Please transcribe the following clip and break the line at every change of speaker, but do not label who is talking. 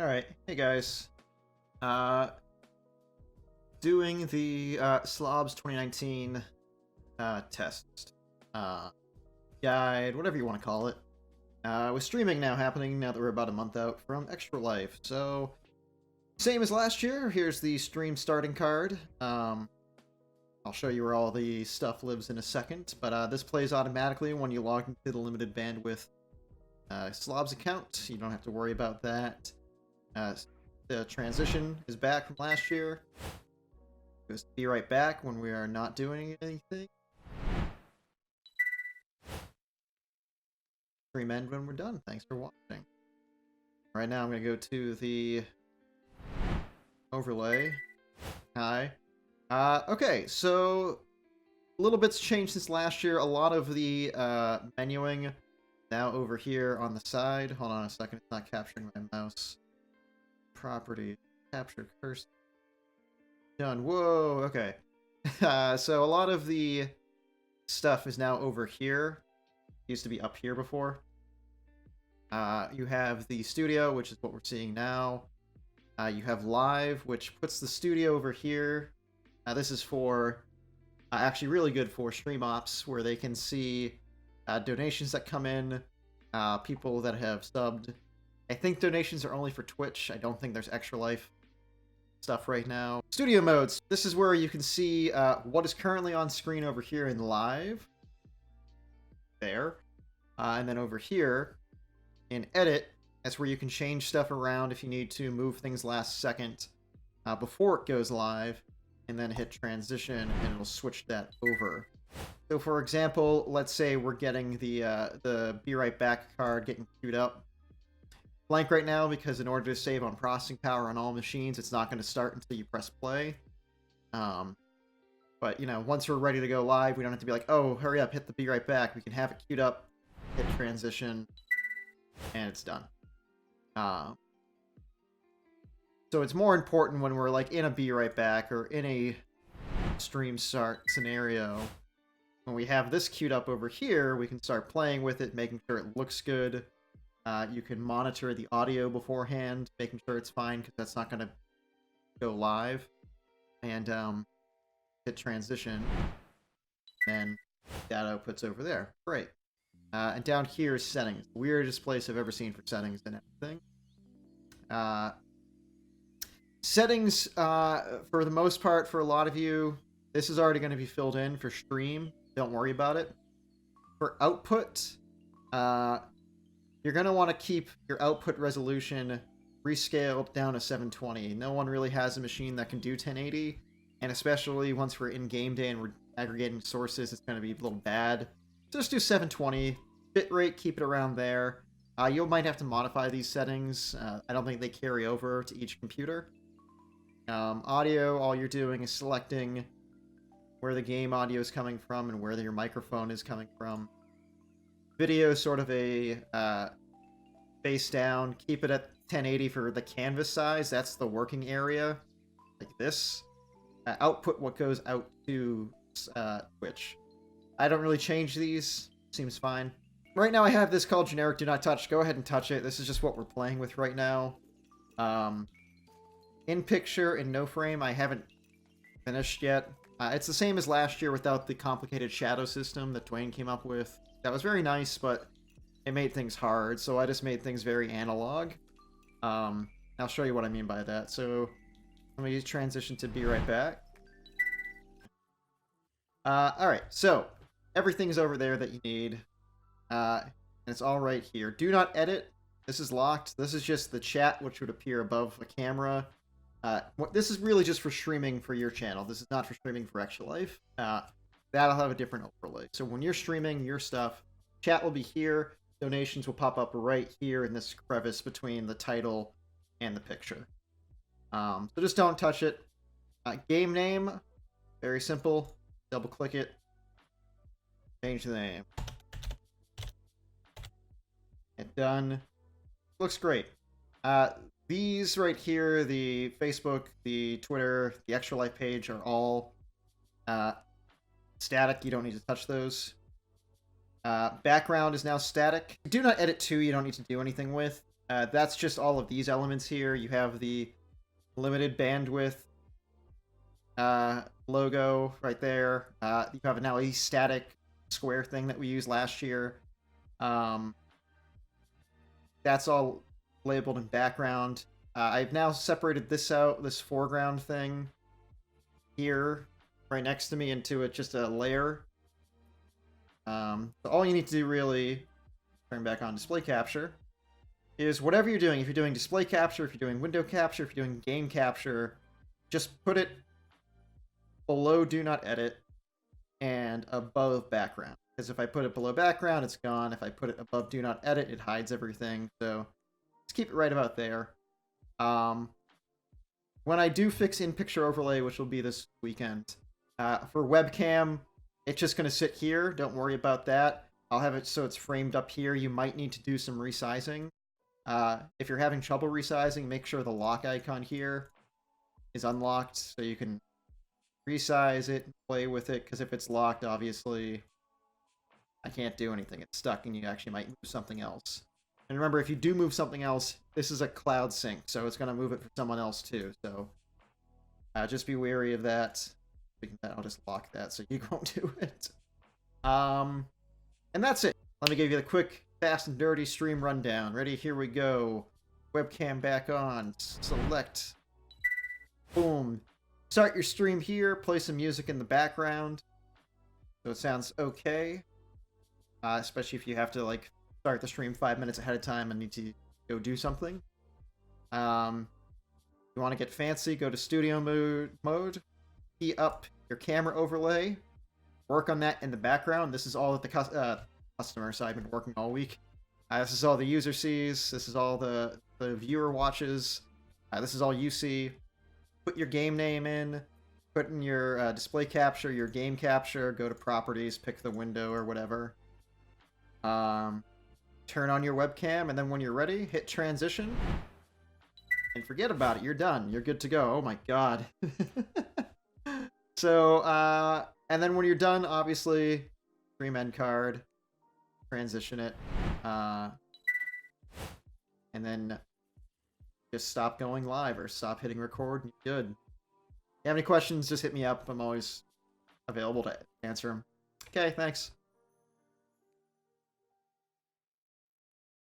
Alright, hey guys. Uh, Doing the SLOBS 2019 test. Guide, whatever you want to call it. With streaming now happening now that we're about a month out from Extra Life. So, same as last year, here's the stream starting card. I'll show you where all the stuff lives in a second, but this plays automatically when you log into the limited bandwidth SLOBS account. You don't have to worry about that. The transition is back from last year. Goes to be right back when we are not doing anything. Stream end when we're done. Thanks for watching. Right now I'm going to go to the overlay. Hi. Okay, so a little bit's changed since last year. A lot of the menuing now over here on the side. Hold on a second, it's not capturing my mouse. Property, capture cursor. Done. Whoa, okay. So a lot of the stuff is now over here. It used to be up here before. You have the studio, which is what we're seeing now. You have live, which puts the studio over here. This is for actually really good for stream ops, where they can see donations that come in, people that have subbed. I think donations are only for Twitch. I don't think there's Extra Life stuff right now. Studio modes. This is where you can see what is currently on screen over here in live. There. And then over here in edit, that's where you can change stuff around if you need to move things last second before it goes live, and then hit transition and it'll switch that over. So for example, let's say we're getting the Be Right Back card getting queued up. Blank right now because in order to save on processing power on all machines, it's not going to start until you press play. But, you know, once we're ready to go live, we don't have to be like, oh, hurry up, hit the Be Right Back. We can have it queued up, hit transition, and it's done. So it's more important when we're like in a Be Right Back or in a stream start scenario. When we have this queued up over here, we can start playing with it, making sure it looks good. You can monitor the audio beforehand, making sure it's fine, because that's not going to go live. And hit transition. Then data outputs over there. Great. And down here is settings. Weirdest place I've ever seen for settings and everything. Settings, for the most part, for a lot of you, this is already going to be filled in for stream. Don't worry about it. For output, you're going to want to keep your output resolution rescaled down to 720. No one really has a machine that can do 1080, and especially once we're in game day and we're aggregating sources, it's going to be a little bad. So just do 720. Bitrate, keep it around there. You might have to modify these settings. I don't think they carry over to each computer. Audio, all you're doing is selecting where the game audio is coming from and where your microphone is coming from. Video, sort of a face down. Keep it at 1080 for the canvas size. That's the working area, like this. Output what goes out to Twitch. I don't really change these. Seems fine. Right now I have this called generic do not touch. Go ahead and touch it. This is just what we're playing with right now. In picture, in no frame, I haven't finished yet. It's the same as last year without the complicated shadow system that Dwayne came up with. That was very nice, but it made things hard, so I just made things very analog. I'll show you what I mean by that. So let me transition to Be Right Back. Alright, so everything's over there that you need. And it's all right here. Do not edit. This is locked. This is just the chat, which would appear above a camera. This is really just for streaming for your channel. This is not for streaming for Extra Life. That'll have a different overlay. So when you're streaming your stuff, chat will be here. Donations will pop up right here in this crevice between the title and the picture. So just don't touch it. Game name, very simple. Double click it. Change the name. Hit done. Looks great. These right here, the Facebook, the Twitter, the Extra Life page are all static. You don't need to touch those. Background is now static. Do not edit to, you don't need to do anything with. That's just all of these elements here. You have the limited bandwidth logo right there. You have now a static square thing that we used last year. That's all labeled in background. I've now separated this out, this foreground thing here, right next to me, into just a layer. So all you need to do really, turn back on display capture, is whatever you're doing. If you're doing display capture, if you're doing window capture, if you're doing game capture, just put it below do not edit and above background. Because if I put it below background, it's gone. If I put it above do not edit, it hides everything. So let's keep it right about there. When I do fix in-picture overlay, which will be this weekend, for webcam, it's just going to sit here. Don't worry about that. I'll have it so it's framed up here. You might need to do some resizing. If you're having trouble resizing, make sure the lock icon here is unlocked so you can resize it and play with it, because if it's locked, obviously, I can't do anything. It's stuck, and you actually might move something else. And remember, if you do move something else, this is a cloud sync, so it's going to move it for someone else too. So just be wary of that. I'll just lock that so you won't do it. And that's it. Let me give you the quick, fast and dirty stream rundown. Ready? Here we go. Webcam back on. Select. Boom. Start your stream here. Play some music in the background so it sounds okay. Especially if you have to like start the stream 5 minutes ahead of time and need to go do something. You want to get fancy, go to studio mode, key up your camera overlay, work on that in the background. This is all that the customer side been working all week. This is all the user sees. This is all the viewer watches. This is all you see. Put your game name in. Put in your display capture, your game capture. Go to properties, pick the window or whatever. Turn on your webcam, and then when you're ready, hit transition. And forget about it. You're done. You're good to go. Oh my god. So, and then when you're done, obviously, stream end card, transition it, and then just stop going live or stop hitting record, and you're good. If you have any questions, just hit me up. I'm always available to answer them. Okay, thanks.